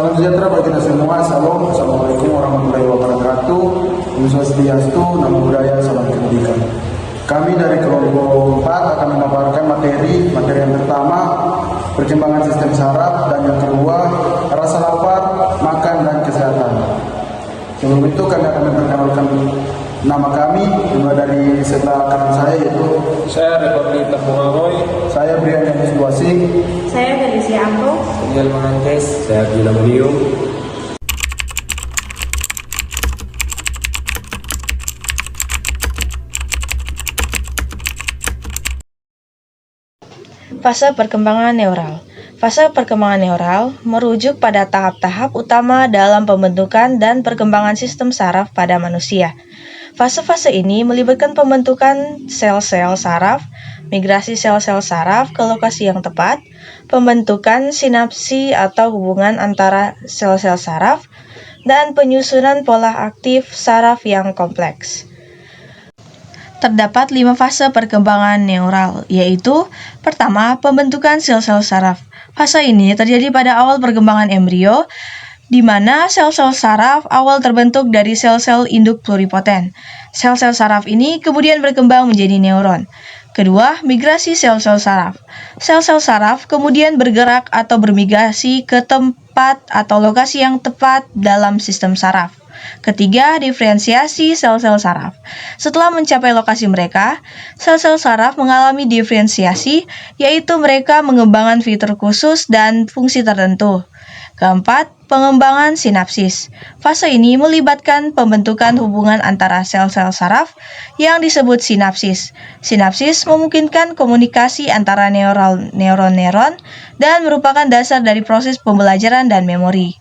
Salam sejahtera bagi kita semua. Salam. Assalamualaikum warahmatullahi wabarakatuh. Om Swastiastu, Namo Buddhaya, salam kebajikan. Kami dari kelompok 4 akan memaparkan materi yang pertama, perkembangan sistem saraf, dan yang kedua, rasa lapar, makan, dan kesehatan. Sebelum itu kami akan memperkenalkan nama kami, dimulai dari sebelah kanan saya, yaitu saya Rekordi Tapungamoy, saya Brian Yanis Buasing, saya Felicia Amro, Tinggal Menantes, saya Gila Melium. Fase perkembangan neural. Fase perkembangan neural merujuk pada tahap-tahap utama dalam pembentukan dan perkembangan sistem saraf pada manusia. Fase-fase ini melibatkan pembentukan sel-sel saraf, migrasi sel-sel saraf ke lokasi yang tepat, pembentukan sinapsi atau hubungan antara sel-sel saraf, dan penyusunan pola aktif saraf yang kompleks. Terdapat 5 fase perkembangan neural, yaitu pertama, pembentukan sel-sel saraf. Fase ini terjadi pada awal perkembangan embrio, di mana sel-sel saraf awal terbentuk dari sel-sel induk pluripoten. Sel-sel saraf ini kemudian berkembang menjadi neuron. Kedua, migrasi sel-sel saraf. Sel-sel saraf kemudian bergerak atau bermigrasi ke tempat atau lokasi yang tepat dalam sistem saraf. Ketiga, diferensiasi sel-sel saraf. Setelah mencapai lokasi mereka, sel-sel saraf mengalami diferensiasi, yaitu mereka mengembangkan fitur khusus dan fungsi tertentu. Keempat, pengembangan sinapsis. Fase ini melibatkan pembentukan hubungan antara sel-sel saraf yang disebut sinapsis. Sinapsis memungkinkan komunikasi antara neuron-neuron dan merupakan dasar dari proses pembelajaran dan memori.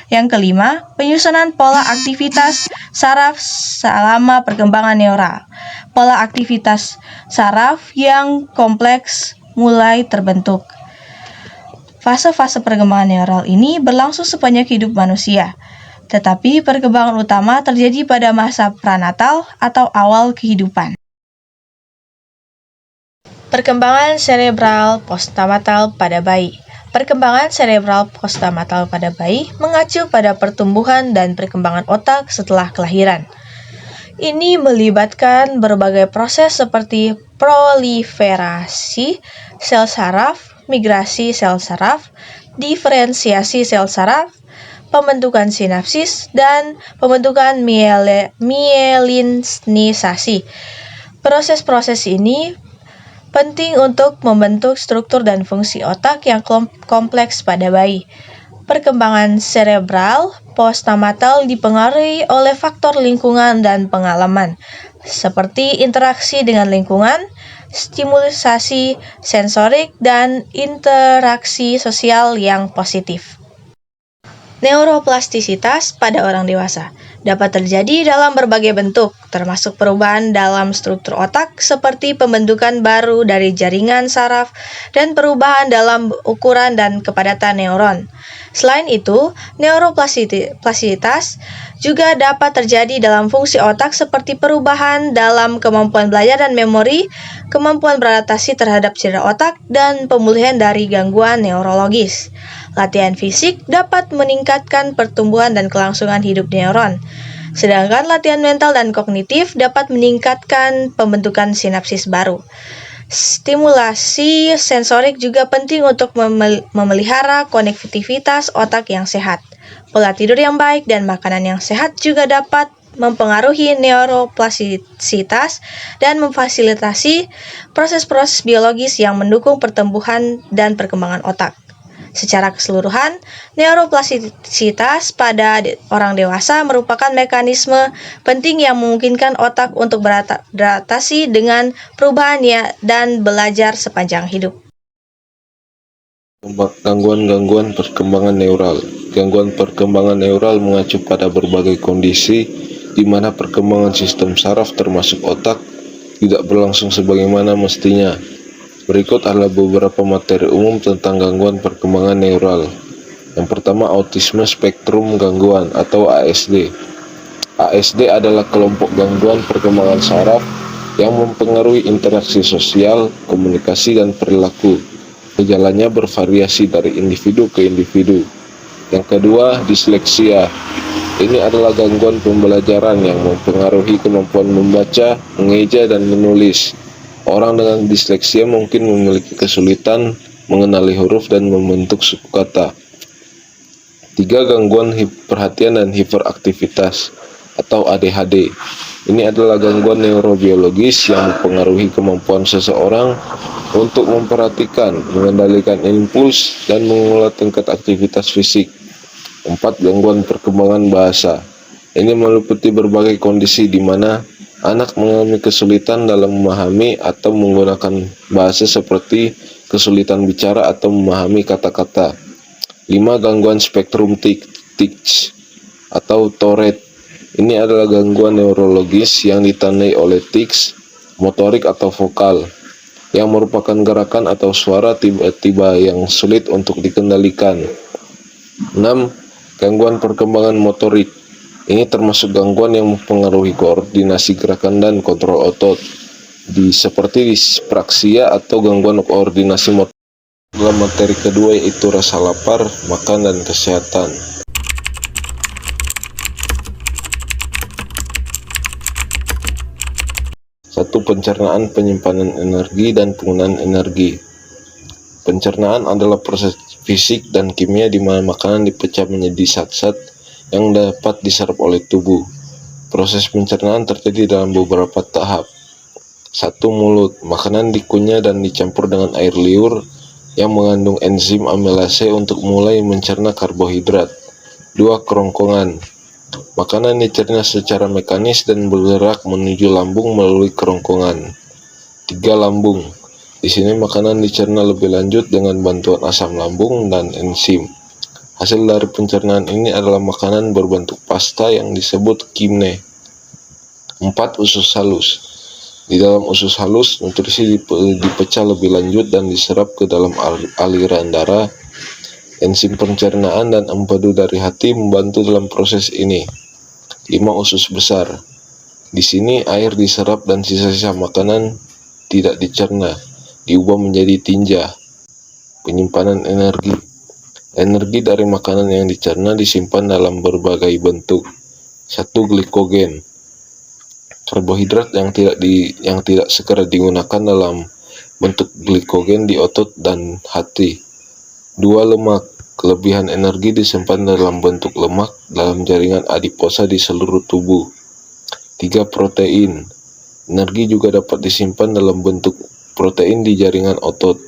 Yang kelima, penyusunan pola aktivitas saraf selama perkembangan neural. Pola aktivitas saraf yang kompleks mulai terbentuk. Fase-fase perkembangan neural ini berlangsung sepanjang hidup manusia, tetapi perkembangan utama terjadi pada masa pranatal atau awal kehidupan. Perkembangan cerebral postnatal pada bayi. Perkembangan cerebral postnatal pada bayi mengacu pada pertumbuhan dan perkembangan otak setelah kelahiran. Ini melibatkan berbagai proses seperti proliferasi sel saraf, migrasi sel saraf, diferensiasi sel saraf, pembentukan sinapsis, dan pembentukan mielinisasi. Proses-proses ini penting untuk membentuk struktur dan fungsi otak yang kompleks pada bayi. Perkembangan cerebral postnatal dipengaruhi oleh faktor lingkungan dan pengalaman, seperti interaksi dengan lingkungan, stimulasi sensorik, dan interaksi sosial yang positif. Neuroplastisitas pada orang dewasa dapat terjadi dalam berbagai bentuk, termasuk perubahan dalam struktur otak seperti pembentukan baru dari jaringan saraf dan perubahan dalam ukuran dan kepadatan neuron. Selain itu, neuroplastisitas juga dapat terjadi dalam fungsi otak seperti perubahan dalam kemampuan belajar dan memori, kemampuan beradaptasi terhadap cedera otak, dan pemulihan dari gangguan neurologis. Latihan fisik dapat meningkatkan pertumbuhan dan kelangsungan hidup neuron, sedangkan latihan mental dan kognitif dapat meningkatkan pembentukan sinapsis baru. Stimulasi sensorik juga penting untuk memelihara konektivitas otak yang sehat. Pola tidur yang baik dan makanan yang sehat juga dapat mempengaruhi neuroplastisitas dan memfasilitasi proses-proses biologis yang mendukung pertumbuhan dan perkembangan otak. Secara keseluruhan, neuroplastisitas pada orang dewasa merupakan mekanisme penting yang memungkinkan otak untuk beradaptasi dengan perubahan dan belajar sepanjang hidup. Gangguan-gangguan perkembangan neural. Gangguan perkembangan neural mengacu pada berbagai kondisi di mana perkembangan sistem saraf termasuk otak tidak berlangsung sebagaimana mestinya. Berikut adalah beberapa materi umum tentang gangguan perkembangan neural. Yang pertama, autisme spektrum gangguan atau ASD. ASD adalah kelompok gangguan perkembangan saraf yang mempengaruhi interaksi sosial, komunikasi, dan perilaku. Gejalanya bervariasi dari individu ke individu. Yang kedua, disleksia. Ini adalah gangguan pembelajaran yang mempengaruhi kemampuan membaca, mengeja, dan menulis. Orang dengan disleksia mungkin memiliki kesulitan mengenali huruf dan membentuk suku kata. 3. Gangguan perhatian dan hiperaktivitas atau ADHD. Ini adalah gangguan neurobiologis yang mempengaruhi kemampuan seseorang untuk memperhatikan, mengendalikan impuls, dan mengelola tingkat aktivitas fisik. 4. Gangguan perkembangan bahasa. Ini meliputi berbagai kondisi di mana anak mengalami kesulitan dalam memahami atau menggunakan bahasa seperti kesulitan bicara atau memahami kata-kata. 5. Gangguan spektrum tics atau Tourette. Ini adalah gangguan neurologis yang ditandai oleh tics, motorik atau vokal, yang merupakan gerakan atau suara tiba-tiba yang sulit untuk dikendalikan. 6. Gangguan perkembangan motorik. Ini termasuk gangguan yang mempengaruhi koordinasi gerakan dan kontrol otot, seperti dispraksia atau gangguan koordinasi motor. Dalam materi kedua yaitu rasa lapar, makan, dan kesehatan. Satu, pencernaan, penyimpanan energi, dan penggunaan energi. Pencernaan adalah proses fisik dan kimia di mana makanan dipecah menjadi zat-zat yang dapat diserap oleh tubuh. Proses pencernaan terjadi dalam beberapa tahap. 1. Mulut. Makanan dikunyah dan dicampur dengan air liur yang mengandung enzim amilase untuk mulai mencerna karbohidrat. 2. Kerongkongan. Makanan dicerna secara mekanis dan bergerak menuju lambung melalui kerongkongan. 3. Lambung. Di sini makanan dicerna lebih lanjut dengan bantuan asam lambung dan enzim. Hasil dari pencernaan ini adalah makanan berbentuk pasta yang disebut kimne. 4. Usus halus. Di dalam usus halus, nutrisi dipecah lebih lanjut dan diserap ke dalam aliran darah. Enzim pencernaan dan empedu dari hati membantu dalam proses ini. 5. Usus besar. Di sini air diserap dan sisa-sisa makanan tidak dicerna, diubah menjadi tinja. Penyimpanan energi. Energi dari makanan yang dicerna disimpan dalam berbagai bentuk. 1. Glikogen. Karbohidrat yang tidak segera digunakan dalam bentuk glikogen di otot dan hati. 2. Lemak. Kelebihan energi disimpan dalam bentuk lemak dalam jaringan adiposa di seluruh tubuh. 3. Protein. Energi juga dapat disimpan dalam bentuk protein di jaringan otot.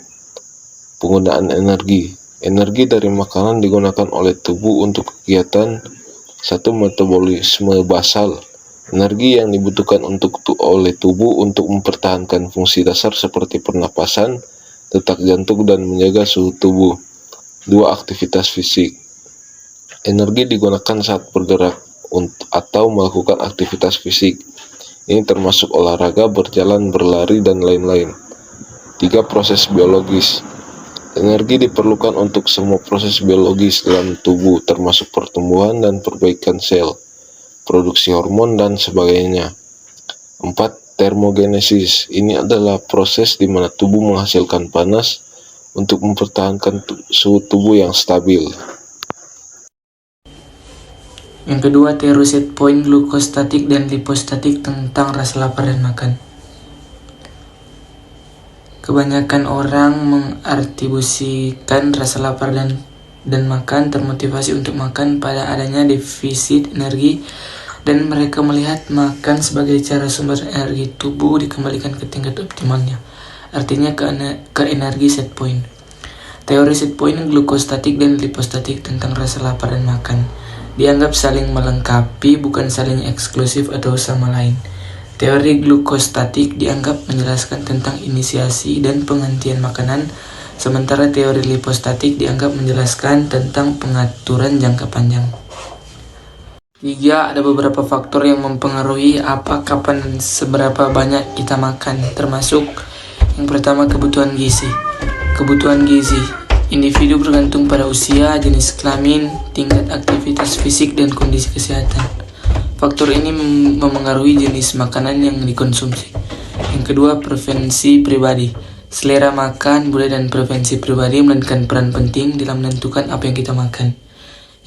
Penggunaan energi. Energi dari makanan digunakan oleh tubuh untuk kegiatan 1. Metabolisme basal. Energi yang dibutuhkan oleh tubuh untuk mempertahankan fungsi dasar seperti pernapasan, detak jantung, dan menjaga suhu tubuh. 2. Aktivitas fisik. Energi digunakan saat bergerak atau melakukan aktivitas fisik. Ini termasuk olahraga, berjalan, berlari, dan lain-lain. 3. Proses biologis. Energi diperlukan untuk semua proses biologis dalam tubuh, termasuk pertumbuhan dan perbaikan sel, produksi hormon, dan sebagainya. 4. Termogenesis. Ini adalah proses di mana tubuh menghasilkan panas untuk mempertahankan suhu tubuh yang stabil. Yang kedua, teori set point glukostatik dan lipostatik tentang rasa lapar dan makan. Kebanyakan orang mengartibusikan rasa lapar dan makan termotivasi untuk makan pada adanya defisit energi, dan mereka melihat makan sebagai cara sumber energi tubuh dikembalikan ke tingkat optimalnya, artinya ke energi set point. Teori set point glukostatik dan lipostatik tentang rasa lapar dan makan dianggap saling melengkapi, bukan saling eksklusif atau sama lain. Teori glukostatik dianggap menjelaskan tentang inisiasi dan penghentian makanan, sementara teori lipostatik dianggap menjelaskan tentang pengaturan jangka panjang. 3. Ada beberapa faktor yang mempengaruhi apa, kapan, dan seberapa banyak kita makan, termasuk yang pertama, kebutuhan gizi. Kebutuhan gizi. Individu bergantung pada usia, jenis kelamin, tingkat aktivitas fisik, dan kondisi kesehatan. Faktor ini memengaruhi jenis makanan yang dikonsumsi. Yang kedua, preferensi pribadi. Selera makan, budaya, dan preferensi pribadi memainkan peran penting dalam menentukan apa yang kita makan.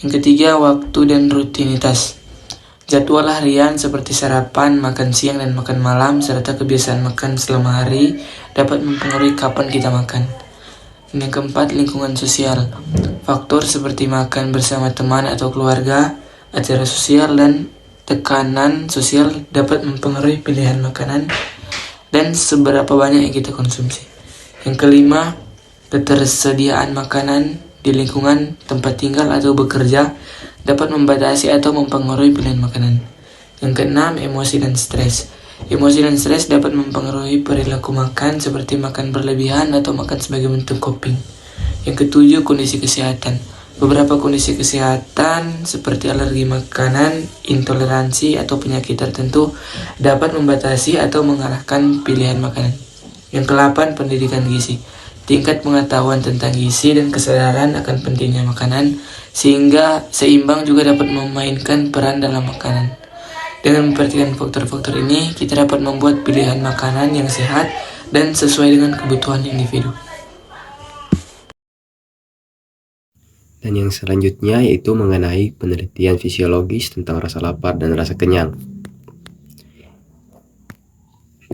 Yang ketiga, waktu dan rutinitas. Jadwal harian seperti sarapan, makan siang, dan makan malam, serta kebiasaan makan selama hari dapat mempengaruhi kapan kita makan. Dan yang keempat, lingkungan sosial. Faktor seperti makan bersama teman atau keluarga, acara sosial, dan tekanan sosial dapat mempengaruhi pilihan makanan dan seberapa banyak yang kita konsumsi. Yang kelima, ketersediaan makanan di lingkungan tempat tinggal atau bekerja dapat membatasi atau mempengaruhi pilihan makanan. Yang keenam, emosi dan stres. Emosi dan stres dapat mempengaruhi perilaku makan seperti makan berlebihan atau makan sebagai bentuk coping. Yang ketujuh, kondisi kesehatan. Beberapa kondisi kesehatan seperti alergi makanan, intoleransi, atau penyakit tertentu dapat membatasi atau mengarahkan pilihan makanan. Yang kedelapan, pendidikan gizi. Tingkat pengetahuan tentang gizi dan kesadaran akan pentingnya makanan sehingga seimbang juga dapat memainkan peran dalam makanan. Dengan memperhatikan faktor-faktor ini, kita dapat membuat pilihan makanan yang sehat dan sesuai dengan kebutuhan individu. Dan yang selanjutnya yaitu mengenai penelitian fisiologis tentang rasa lapar dan rasa kenyang.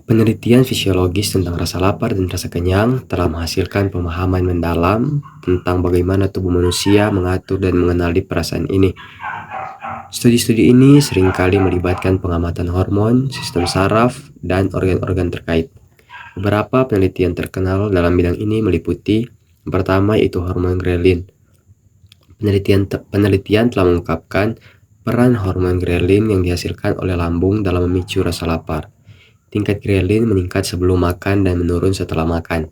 Penelitian fisiologis tentang rasa lapar dan rasa kenyang telah menghasilkan pemahaman mendalam tentang bagaimana tubuh manusia mengatur dan mengenali perasaan ini. Studi-studi ini seringkali melibatkan pengamatan hormon, sistem saraf, dan organ-organ terkait. Beberapa penelitian terkenal dalam bidang ini meliputi yang pertama yaitu hormon grelin. Penelitian telah mengungkapkan peran hormon grelin yang dihasilkan oleh lambung dalam memicu rasa lapar. Tingkat grelin meningkat sebelum makan dan menurun setelah makan.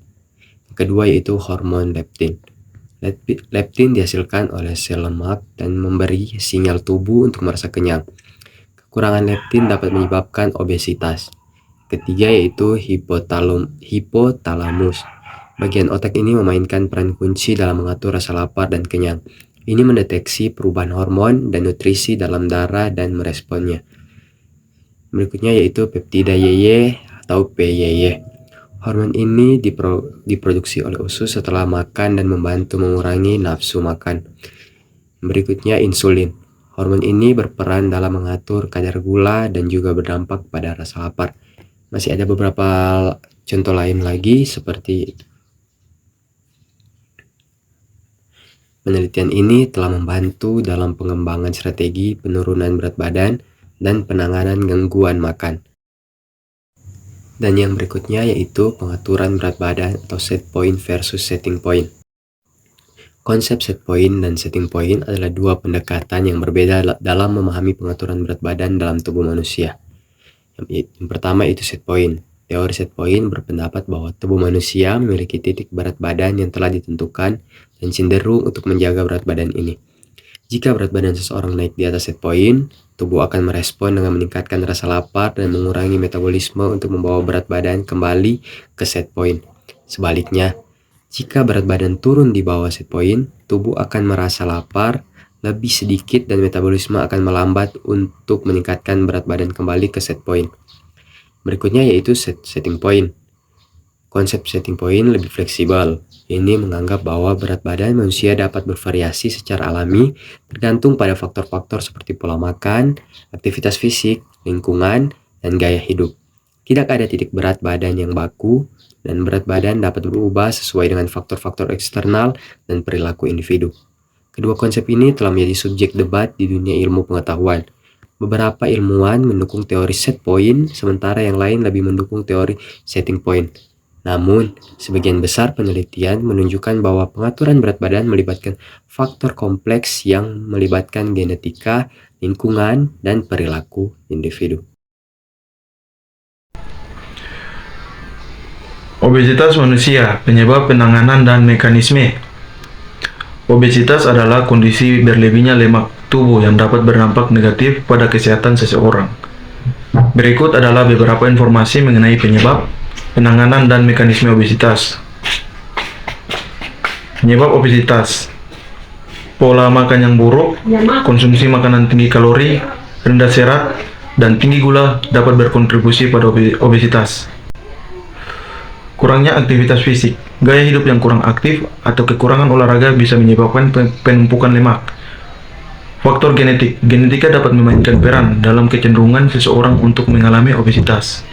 Yang kedua yaitu hormon leptin. Leptin dihasilkan oleh sel lemak dan memberi sinyal tubuh untuk merasa kenyang. Kekurangan leptin dapat menyebabkan obesitas. Ketiga yaitu hipotalamus. Bagian otak ini memainkan peran kunci dalam mengatur rasa lapar dan kenyang. Ini mendeteksi perubahan hormon dan nutrisi dalam darah dan meresponnya. Berikutnya yaitu peptida YY atau PYY. Hormon ini diproduksi oleh usus setelah makan dan membantu mengurangi nafsu makan. Berikutnya insulin. Hormon ini berperan dalam mengatur kadar gula dan juga berdampak pada rasa lapar. Masih ada beberapa contoh lain lagi seperti penelitian ini telah membantu dalam pengembangan strategi penurunan berat badan dan penanganan gangguan makan. Dan yang berikutnya yaitu pengaturan berat badan atau set point versus setting point. Konsep set point dan setting point adalah dua pendekatan yang berbeda dalam memahami pengaturan berat badan dalam tubuh manusia. Yang pertama itu set point. Teori set point berpendapat bahwa tubuh manusia memiliki titik berat badan yang telah ditentukan dan cenderung untuk menjaga berat badan ini. Jika berat badan seseorang naik di atas set point, tubuh akan merespon dengan meningkatkan rasa lapar dan mengurangi metabolisme untuk membawa berat badan kembali ke set point. Sebaliknya, jika berat badan turun di bawah set point, tubuh akan merasa lapar lebih sedikit dan metabolisme akan melambat untuk meningkatkan berat badan kembali ke set point. Berikutnya yaitu setting point. Konsep setting point lebih fleksibel. Ini menganggap bahwa berat badan manusia dapat bervariasi secara alami tergantung pada faktor-faktor seperti pola makan, aktivitas fisik, lingkungan, dan gaya hidup. Tidak ada titik berat badan yang baku, dan berat badan dapat berubah sesuai dengan faktor-faktor eksternal dan perilaku individu. Kedua konsep ini telah menjadi subjek debat di dunia ilmu pengetahuan. Beberapa ilmuwan mendukung teori set point, sementara yang lain lebih mendukung teori setting point. Namun, sebagian besar penelitian menunjukkan bahwa pengaturan berat badan melibatkan faktor kompleks yang melibatkan genetika, lingkungan, dan perilaku individu. Obesitas manusia, penyebab, penanganan, dan mekanisme. Obesitas adalah kondisi berlebihnya lemak tubuh yang dapat berdampak negatif pada kesehatan seseorang. Berikut adalah beberapa informasi mengenai penyebab, penanganan, dan mekanisme obesitas. Penyebab obesitas: pola makan yang buruk, konsumsi makanan tinggi kalori, rendah serat, dan tinggi gula dapat berkontribusi pada obesitas. Kurangnya aktivitas fisik, gaya hidup yang kurang aktif, atau kekurangan olahraga bisa menyebabkan penumpukan lemak. Faktor genetik. Genetika dapat memainkan peran dalam kecenderungan seseorang untuk mengalami obesitas.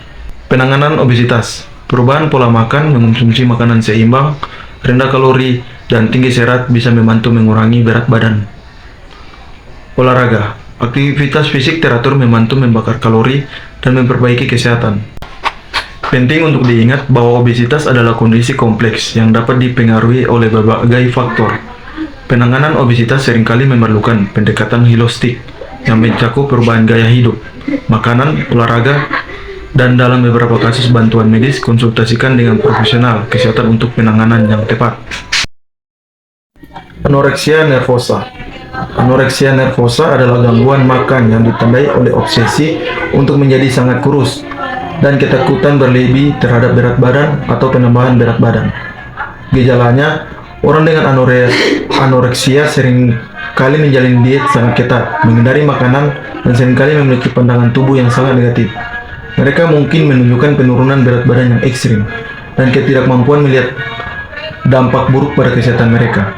Penanganan obesitas. Perubahan pola makan, mengonsumsi makanan seimbang, rendah kalori, dan tinggi serat bisa membantu mengurangi berat badan. Olahraga. Aktivitas fisik teratur membantu membakar kalori dan memperbaiki kesehatan. Penting untuk diingat bahwa obesitas adalah kondisi kompleks yang dapat dipengaruhi oleh berbagai faktor. Penanganan obesitas seringkali memerlukan pendekatan holistik yang mencakup perubahan gaya hidup, makanan, olahraga, dan dalam beberapa kasus bantuan medis konsultasikan dengan profesional kesehatan untuk penanganan yang tepat. Anoreksia nervosa. Anoreksia nervosa adalah gangguan makan yang ditandai oleh obsesi untuk menjadi sangat kurus dan ketakutan berlebih terhadap berat badan atau penambahan berat badan. Gejalanya, orang dengan anoreksia sering kali menjalin diet sangat ketat, menghindari makanan, dan seringkali memiliki pandangan tubuh yang sangat negatif. Mereka mungkin menunjukkan penurunan berat badan yang ekstrim dan ketidakmampuan melihat dampak buruk pada kesehatan mereka.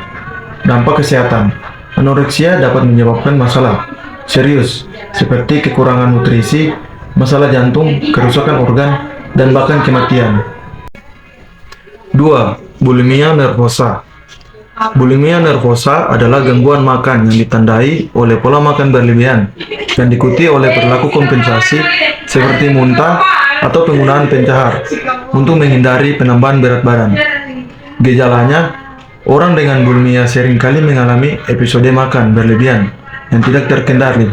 Dampak kesehatan. Anoreksia dapat menyebabkan masalah serius seperti kekurangan nutrisi, masalah jantung, kerusakan organ, dan bahkan kematian. 2. Bulimia nervosa. Bulimia nervosa adalah gangguan makan yang ditandai oleh pola makan berlebihan dan diikuti oleh perilaku kompensasi seperti muntah atau penggunaan pencahar untuk menghindari penambahan berat badan. Gejalanya, orang dengan bulimia seringkali mengalami episode makan berlebihan yang tidak terkendali,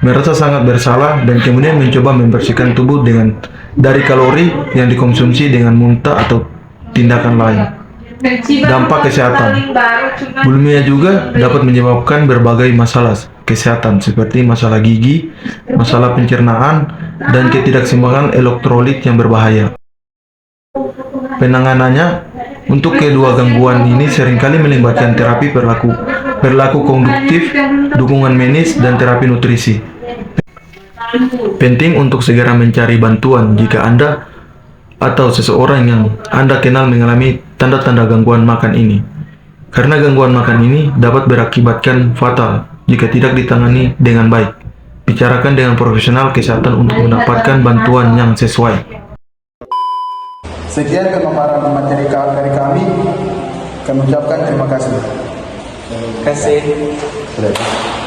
merasa sangat bersalah, dan kemudian mencoba membersihkan tubuh dari kalori yang dikonsumsi dengan muntah atau tindakan lain. Dampak kesehatan. Bulimia juga dapat menyebabkan berbagai masalah kesehatan seperti masalah gigi, masalah pencernaan, dan ketidakseimbangan elektrolit yang berbahaya. Penanganannya, untuk kedua gangguan ini seringkali melibatkan terapi perilaku konduktif, dukungan medis, dan terapi nutrisi. Penting untuk segera mencari bantuan jika Anda atau seseorang yang Anda kenal mengalami tanda-tanda gangguan makan ini. Karena gangguan makan ini dapat berakibatkan fatal jika tidak ditangani dengan baik. Bicarakan dengan profesional kesehatan untuk mendapatkan bantuan yang sesuai. Sekian pemaparan materi dari kami. Kami ucapkan terima kasih. Terima kasih.